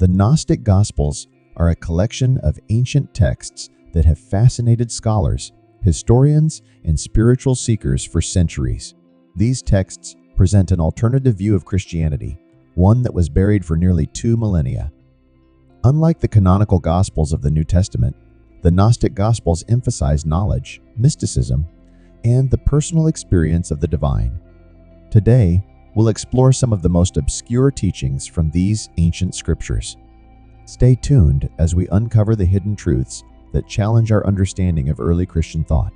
The Gnostic Gospels are a collection of ancient texts that have fascinated scholars, historians, and spiritual seekers for centuries. These texts present an alternative view of Christianity, one that was buried for nearly 2 millennia. Unlike the canonical Gospels of the New Testament, the Gnostic Gospels emphasize knowledge, mysticism, and the personal experience of the divine. Today, we'll explore some of the most obscure teachings from these ancient scriptures. Stay tuned as we uncover the hidden truths that challenge our understanding of early Christian thought.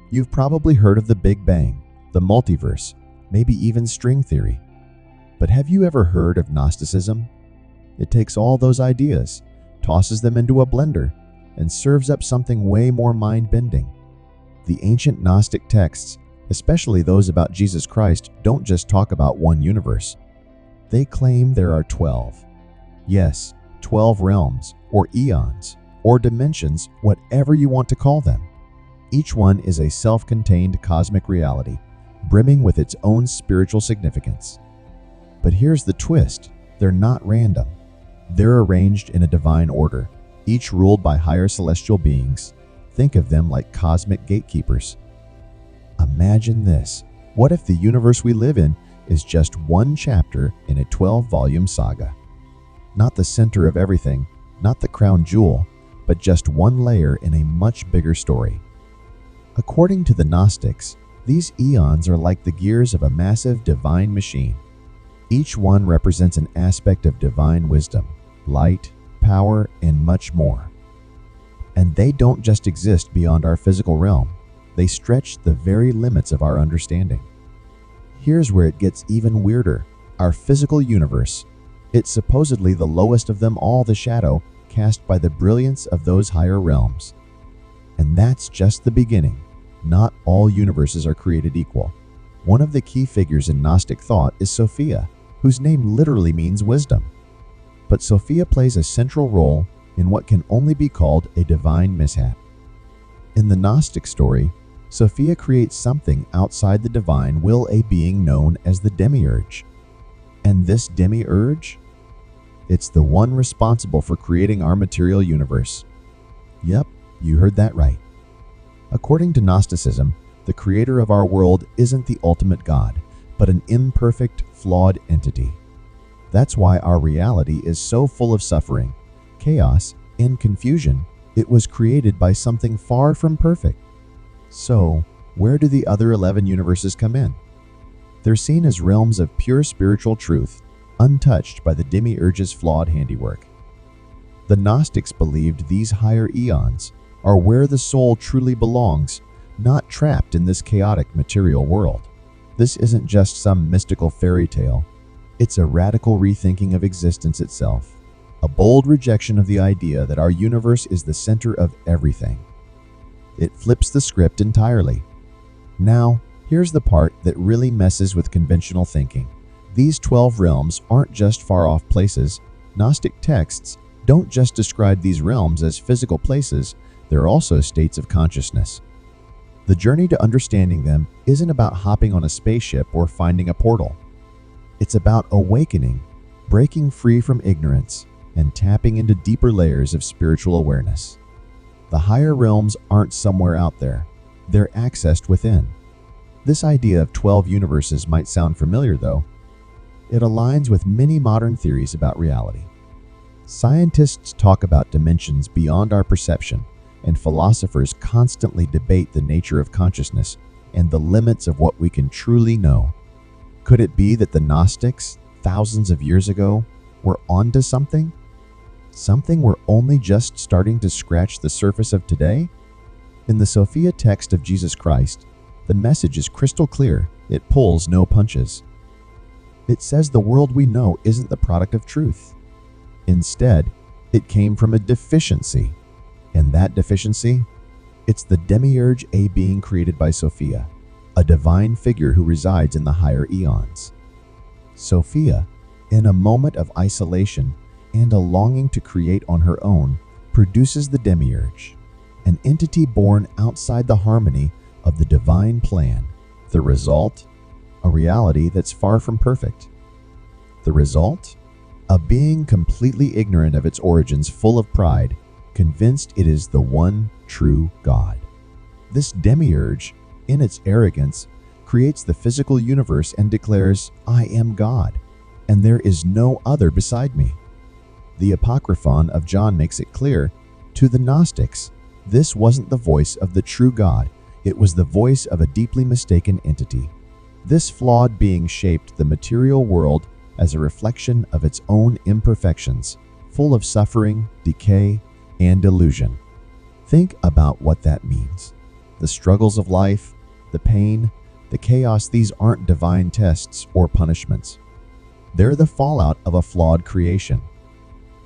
You've probably heard of the Big Bang, the multiverse, maybe even string theory. But have you ever heard of Gnosticism? It takes all those ideas, tosses them into a blender, and serves up something way more mind-bending. The ancient Gnostic texts, especially those about Jesus Christ, don't just talk about one universe. They claim there are 12. Yes, 12 realms, or eons, or dimensions, whatever you want to call them. Each one is a self-contained cosmic reality, brimming with its own spiritual significance. But here's the twist: they're not random. They're arranged in a divine order, each ruled by higher celestial beings. Think of them like cosmic gatekeepers. Imagine this. What if the universe we live in is just one chapter in a 12-volume saga? Not the center of everything, not the crown jewel, but just one layer in a much bigger story. According to the Gnostics, these eons are like the gears of a massive divine machine. Each one represents an aspect of divine wisdom, light, power, and much more. And they don't just exist beyond our physical realm. They stretch the very limits of our understanding. Here's where it gets even weirder. Our physical universe. It's supposedly the lowest of them all, the shadow cast by the brilliance of those higher realms. And that's just the beginning. Not all universes are created equal. One of the key figures in Gnostic thought is Sophia, whose name literally means wisdom. But Sophia plays a central role in what can only be called a divine mishap. In the Gnostic story, Sophia creates something outside the divine will, a being known as the demiurge. And this demiurge? It's the one responsible for creating our material universe. Yep, you heard that right. According to Gnosticism, the creator of our world isn't the ultimate God, but an imperfect, flawed entity. That's why our reality is so full of suffering, chaos, and confusion. It was created by something far from perfect. So, where do the other 11 universes come in? They're seen as realms of pure spiritual truth, untouched by the demiurge's flawed handiwork. The Gnostics believed these higher eons are where the soul truly belongs, not trapped in this chaotic material world. This isn't just some mystical fairy tale. It's a radical rethinking of existence itself, a bold rejection of the idea that our universe is the center of everything. It flips the script entirely. Now, here's the part that really messes with conventional thinking. These 12 realms aren't just far-off places. Gnostic texts don't just describe these realms as physical places, they're also states of consciousness. The journey to understanding them isn't about hopping on a spaceship or finding a portal. It's about awakening, breaking free from ignorance, and tapping into deeper layers of spiritual awareness. The higher realms aren't somewhere out there. They're accessed within. This idea of 12 universes might sound familiar, though. It aligns with many modern theories about reality. Scientists talk about dimensions beyond our perception, and philosophers constantly debate the nature of consciousness and the limits of what we can truly know. Could it be that the Gnostics, thousands of years ago, were onto something? Something we're only just starting to scratch the surface of today? In the Sophia text of Jesus Christ, the message is crystal clear. It pulls no punches. It says the world we know isn't the product of truth. Instead, it came from a deficiency. And that deficiency? It's the demiurge, a being created by Sophia, a divine figure who resides in the higher eons. Sophia, in a moment of isolation and a longing to create on her own, produces the demiurge, an entity born outside the harmony of the divine plan. The result? A reality that's far from perfect. The result? a being completely ignorant of its origins, full of pride, convinced it is the one true God. This demiurge, in its arrogance, creates the physical universe and declares, "I am God, and there is no other beside me." The Apocryphon of John makes it clear, to the Gnostics, this wasn't the voice of the true God, it was the voice of a deeply mistaken entity. This flawed being shaped the material world as a reflection of its own imperfections, full of suffering, decay, and illusion. Think about what that means. The struggles of life, the pain, the chaos, these aren't divine tests or punishments. They're the fallout of a flawed creation.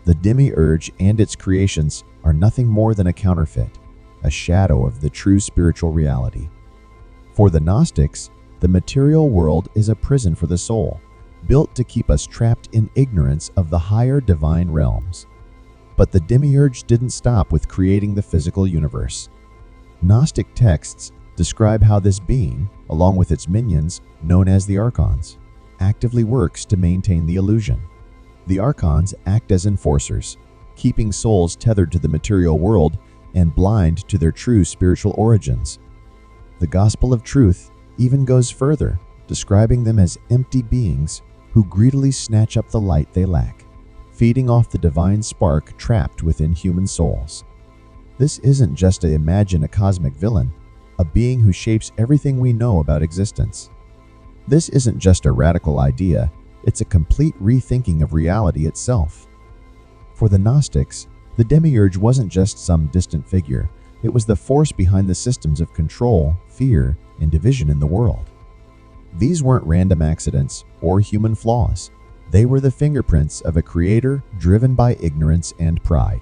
The demiurge and its creations are nothing more than a counterfeit, a shadow of the true spiritual reality. For the Gnostics, the material world is a prison for the soul, built to keep us trapped in ignorance of the higher divine realms. But the demiurge didn't stop with creating the physical universe. Gnostic texts describe how this being, along with its minions, known as the archons, actively works to maintain the illusion. The archons act as enforcers, keeping souls tethered to the material world and blind to their true spiritual origins. The Gospel of Truth even goes further, describing them as empty beings who greedily snatch up the light they lack, feeding off the divine spark trapped within human souls. This isn't just to imagine a cosmic villain, a being who shapes everything we know about existence. This isn't just a radical idea, it's a complete rethinking of reality itself. For the Gnostics, the demiurge wasn't just some distant figure, it was the force behind the systems of control, fear, and division in the world. These weren't random accidents or human flaws. They were the fingerprints of a creator driven by ignorance and pride.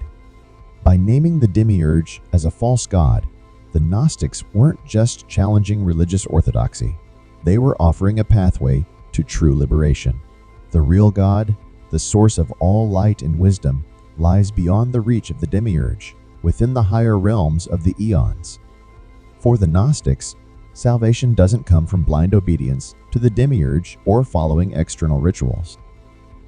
By naming the demiurge as a false god, the Gnostics weren't just challenging religious orthodoxy. They were offering a pathway to true liberation. The real God, the source of all light and wisdom, lies beyond the reach of the demiurge, within the higher realms of the eons. For the Gnostics, salvation doesn't come from blind obedience to the demiurge or following external rituals.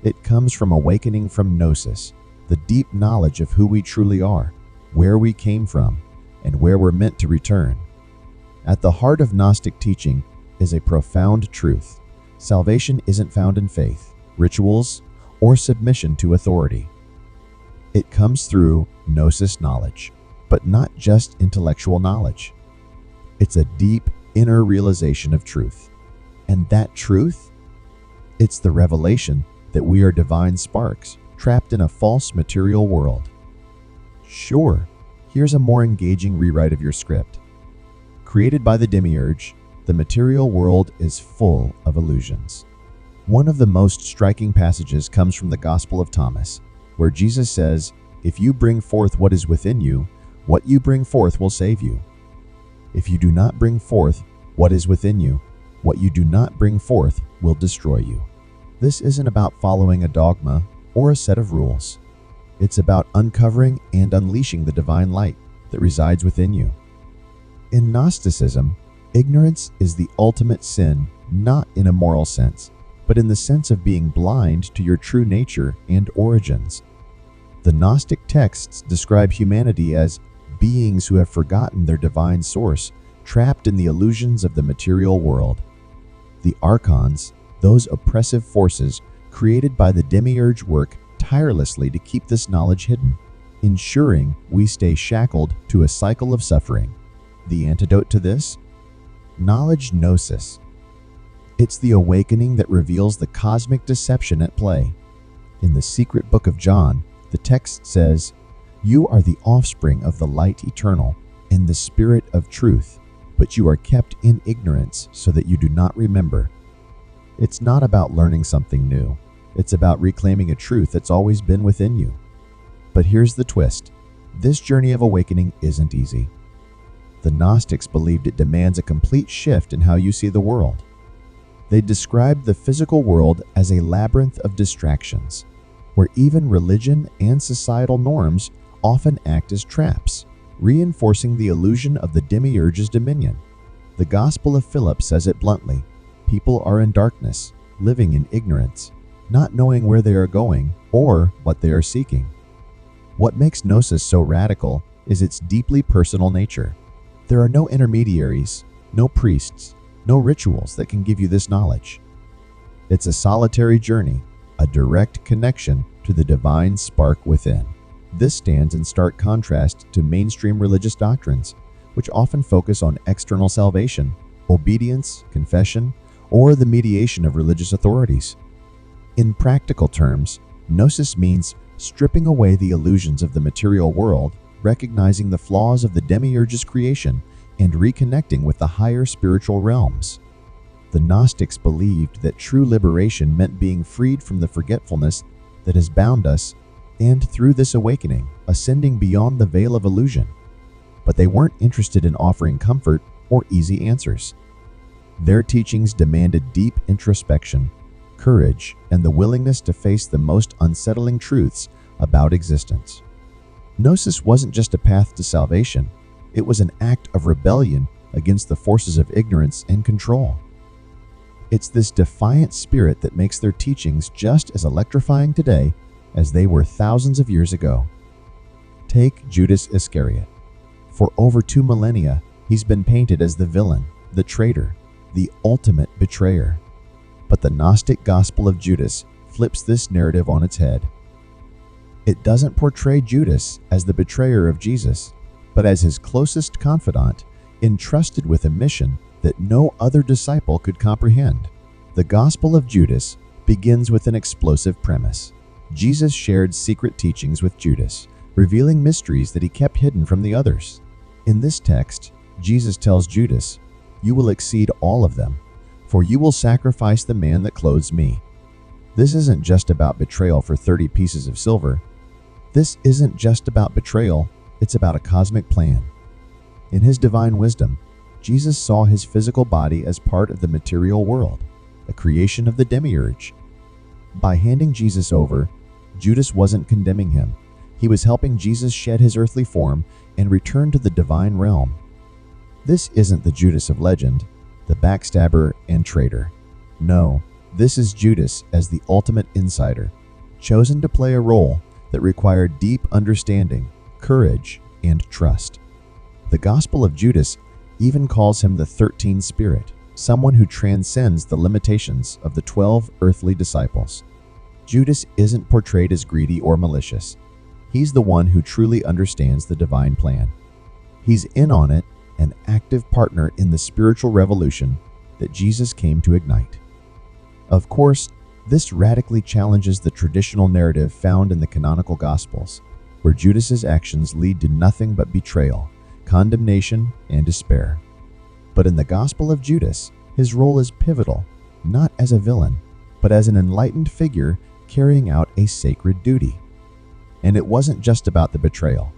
It comes from awakening from gnosis, the deep knowledge of who we truly are, where we came from, and where we're meant to return. At the heart of Gnostic teaching is a profound truth. Salvation isn't found in faith, rituals, or submission to authority. It comes through gnosis knowledge, but not just intellectual knowledge. It's a deep inner realization of truth. And that truth? It's the revelation that we are divine sparks trapped in a false material world. Sure, here's a more engaging rewrite of your script. Created by the demiurge, the material world is full of illusions. One of the most striking passages comes from the Gospel of Thomas, where Jesus says, "If you bring forth what is within you, what you bring forth will save you. If you do not bring forth what is within you, what you do not bring forth will destroy you." This isn't about following a dogma or a set of rules. It's about uncovering and unleashing the divine light that resides within you. In Gnosticism, ignorance is the ultimate sin, not in a moral sense, but in the sense of being blind to your true nature and origins. The Gnostic texts describe humanity as beings who have forgotten their divine source, trapped in the illusions of the material world. The archons, those oppressive forces created by the demiurge, work tirelessly to keep this knowledge hidden, ensuring we stay shackled to a cycle of suffering. The antidote to this? Knowledge gnosis. It's the awakening that reveals the cosmic deception at play. In the secret book of John, the text says, "You are the offspring of the light eternal and the spirit of truth, but you are kept in ignorance so that you do not remember." It's not about learning something new. It's about reclaiming a truth that's always been within you. But here's the twist. This journey of awakening isn't easy. The Gnostics believed it demands a complete shift in how you see the world. They described the physical world as a labyrinth of distractions, where even religion and societal norms often act as traps, reinforcing the illusion of the demiurge's dominion. The Gospel of Philip says it bluntly: people are in darkness, living in ignorance. not knowing where they are going or what they are seeking. What makes Gnosis so radical is its deeply personal nature. There are no intermediaries, no priests, no rituals that can give you this knowledge. It's a solitary journey, a direct connection to the divine spark within. This stands in stark contrast to mainstream religious doctrines, which often focus on external salvation, obedience, confession, or the mediation of religious authorities. In practical terms, Gnosis means stripping away the illusions of the material world, recognizing the flaws of the demiurge's creation, and reconnecting with the higher spiritual realms. The Gnostics believed that true liberation meant being freed from the forgetfulness that has bound us, and through this awakening, ascending beyond the veil of illusion. But they weren't interested in offering comfort or easy answers. Their teachings demanded deep introspection, courage, and the willingness to face the most unsettling truths about existence. Gnosis wasn't just a path to salvation, it was an act of rebellion against the forces of ignorance and control. It's this defiant spirit that makes their teachings just as electrifying today as they were thousands of years ago. Take Judas Iscariot. For over 2 millennia, he's been painted as the villain, the traitor, the ultimate betrayer. But the Gnostic Gospel of Judas flips this narrative on its head. It doesn't portray Judas as the betrayer of Jesus, but as his closest confidant, entrusted with a mission that no other disciple could comprehend. The Gospel of Judas begins with an explosive premise. Jesus shared secret teachings with Judas, revealing mysteries that he kept hidden from the others. In this text, Jesus tells Judas, "You will exceed all of them, for you will sacrifice the man that clothes me." This isn't just about betrayal for 30 pieces of silver. This isn't just about betrayal, it's about a cosmic plan. In his divine wisdom, Jesus saw his physical body as part of the material world, a creation of the demiurge. By handing Jesus over, Judas wasn't condemning him. He was helping Jesus shed his earthly form and return to the divine realm. This isn't the Judas of legend, the backstabber and traitor. No, this is Judas as the ultimate insider, chosen to play a role that required deep understanding, courage, and trust. The Gospel of Judas even calls him the 13th Spirit, someone who transcends the limitations of the 12 earthly disciples. Judas isn't portrayed as greedy or malicious. He's the one who truly understands the divine plan. He's in on it, an active partner in the spiritual revolution that Jesus came to ignite. Of course, this radically challenges the traditional narrative found in the canonical Gospels, where Judas's actions lead to nothing but betrayal, condemnation, and despair. But in the Gospel of Judas, his role is pivotal, not as a villain, but as an enlightened figure carrying out a sacred duty. And it wasn't just about the betrayal.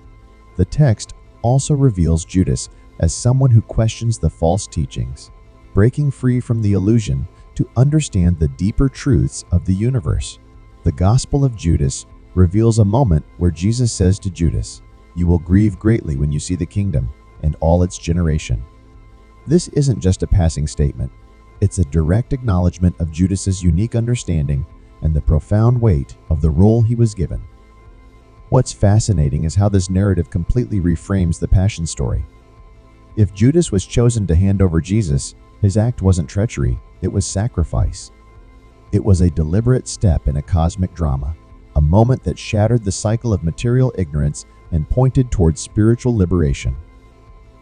The text also reveals Judas as someone who questions the false teachings, breaking free from the illusion to understand the deeper truths of the universe. The Gospel of Judas reveals a moment where Jesus says to Judas, "You will grieve greatly when you see the kingdom and all its generation." This isn't just a passing statement. It's a direct acknowledgement of Judas's unique understanding and the profound weight of the role he was given. What's fascinating is how this narrative completely reframes the Passion story. If Judas was chosen to hand over Jesus, his act wasn't treachery, it was sacrifice. It was a deliberate step in a cosmic drama, a moment that shattered the cycle of material ignorance and pointed towards spiritual liberation.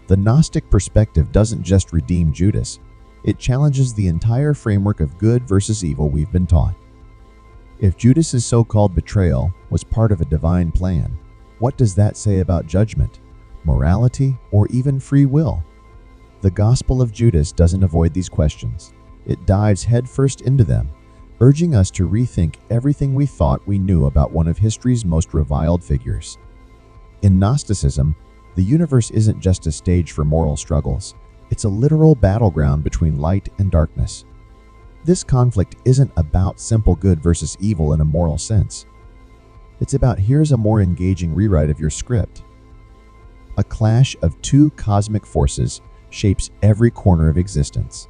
The Gnostic perspective doesn't just redeem Judas, it challenges the entire framework of good versus evil we've been taught. If Judas's so-called betrayal was part of a divine plan, what does that say about judgment, morality, or even free will? The Gospel of Judas doesn't avoid these questions. It dives headfirst into them, urging us to rethink everything we thought we knew about one of history's most reviled figures. In Gnosticism, the universe isn't just a stage for moral struggles. It's a literal battleground between light and darkness. This conflict isn't about simple good versus evil in a moral sense. It's about here's a more engaging rewrite of your script. A clash of two cosmic forces shapes every corner of existence.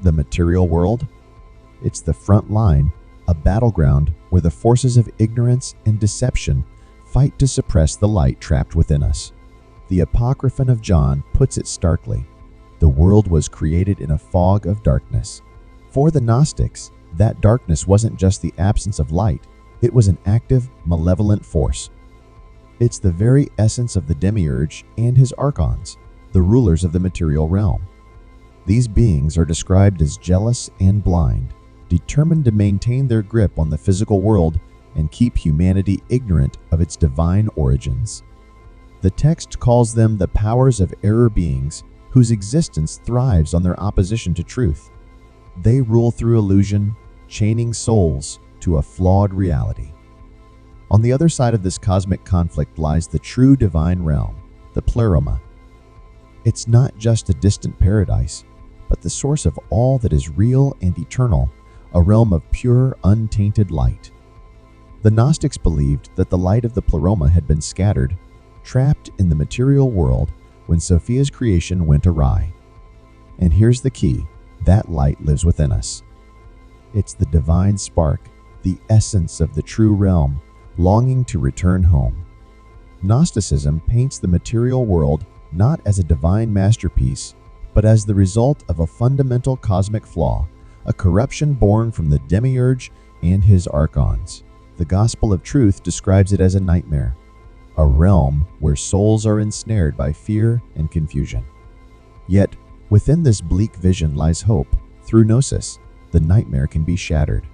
The material world, it's the front line, a battleground where the forces of ignorance and deception fight to suppress the light trapped within us. The Apocryphon of John puts it starkly: the world was created in a fog of darkness. For the Gnostics, that darkness wasn't just the absence of light, it was an active, malevolent force. It's the very essence of the Demiurge and his archons, the rulers of the material realm. These beings are described as jealous and blind, determined to maintain their grip on the physical world and keep humanity ignorant of its divine origins. The text calls them the powers of error beings whose existence thrives on their opposition to truth. They rule through illusion, chaining souls to a flawed reality. On the other side of this cosmic conflict lies the true divine realm, the Pleroma. It's not just a distant paradise, but the source of all that is real and eternal, a realm of pure, untainted light. The Gnostics believed that the light of the Pleroma had been scattered, trapped in the material world when Sophia's creation went awry. And here's the key: that light lives within us. It's the divine spark, the essence of the true realm, longing to return home. Gnosticism paints the material world not as a divine masterpiece, but as the result of a fundamental cosmic flaw, a corruption born from the Demiurge and his archons. The Gospel of Truth describes it as a nightmare, a realm where souls are ensnared by fear and confusion. Yet, within this bleak vision lies hope. Through Gnosis, the nightmare can be shattered.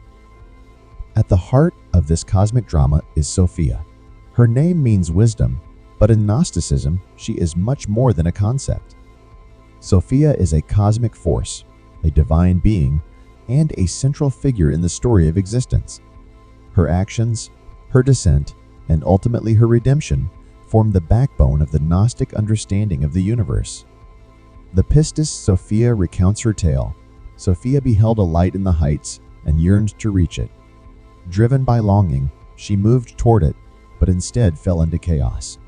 At the heart of this cosmic drama is Sophia. Her name means wisdom, but in Gnosticism, she is much more than a concept. Sophia is a cosmic force, a divine being, and a central figure in the story of existence. Her actions, her descent, and ultimately her redemption form the backbone of the Gnostic understanding of the universe. The Pistis Sophia recounts her tale. Sophia beheld a light in the heights and yearned to reach it. Driven by longing, she moved toward it, but instead fell into chaos.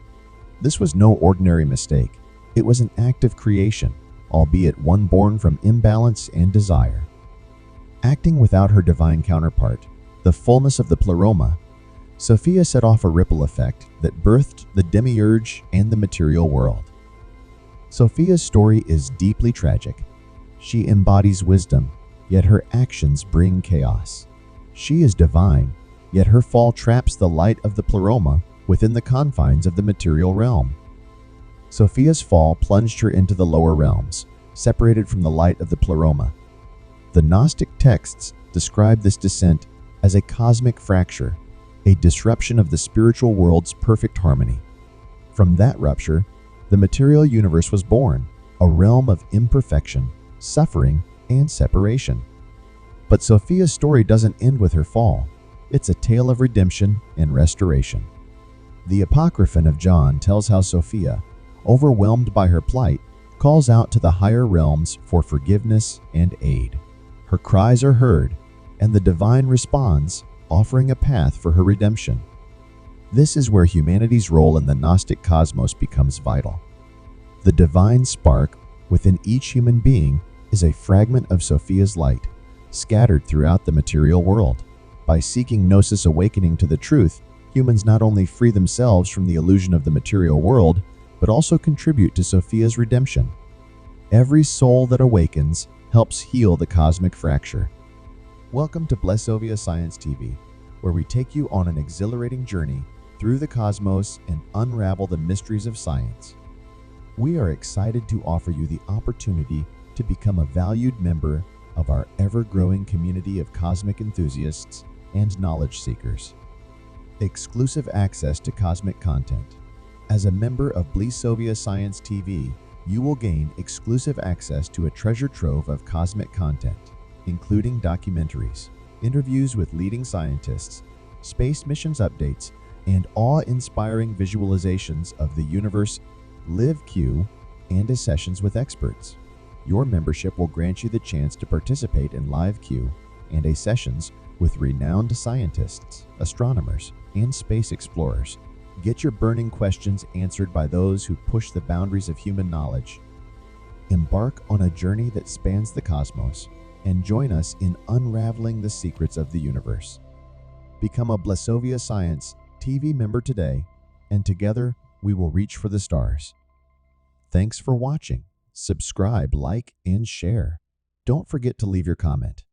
This was no ordinary mistake. It was an act of creation, albeit one born from imbalance and desire. Acting without her divine counterpart, the fullness of the Pleroma, Sophia set off a ripple effect that birthed the Demiurge and the material world. Sophia's story is deeply tragic. She embodies wisdom, yet her actions bring chaos. She is divine, yet her fall traps the light of the Pleroma within the confines of the material realm. Sophia's fall plunged her into the lower realms, separated from the light of the Pleroma. The Gnostic texts describe this descent as a cosmic fracture, a disruption of the spiritual world's perfect harmony. From that rupture, the material universe was born, a realm of imperfection, suffering, and separation. But Sophia's story doesn't end with her fall. It's a tale of redemption and restoration. The Apocryphon of John tells how Sophia, overwhelmed by her plight, calls out to the higher realms for forgiveness and aid. Her cries are heard, and the divine responds, offering a path for her redemption. This is where humanity's role in the Gnostic cosmos becomes vital. The divine spark within each human being is a fragment of Sophia's light, scattered throughout the material world. By seeking Gnosis awakening to the truth, humans not only free themselves from the illusion of the material world, but also contribute to Sophia's redemption. Every soul that awakens helps heal the cosmic fracture. Welcome to Blessovia Science TV, where we take you on an exhilarating journey through the cosmos and unravel the mysteries of science. We are excited to offer you the opportunity to become a valued member of our ever-growing community of cosmic enthusiasts and knowledge seekers. Exclusive access to cosmic content. As a member of Blessovia Science TV, you will gain exclusive access to a treasure trove of cosmic content, including documentaries, interviews with leading scientists, space missions updates, and awe-inspiring visualizations of the universe, live Q, and sessions with experts. Your membership will grant you the chance to participate in live Q and sessions with renowned scientists, astronomers, and space explorers. Get your burning questions answered by those who push the boundaries of human knowledge. Embark on a journey that spans the cosmos, and join us in unraveling the secrets of the universe. Become a Blessovia Science TV member today, and together we will reach for the stars. Thanks for watching. Subscribe, like, and share. Don't forget to leave your comment.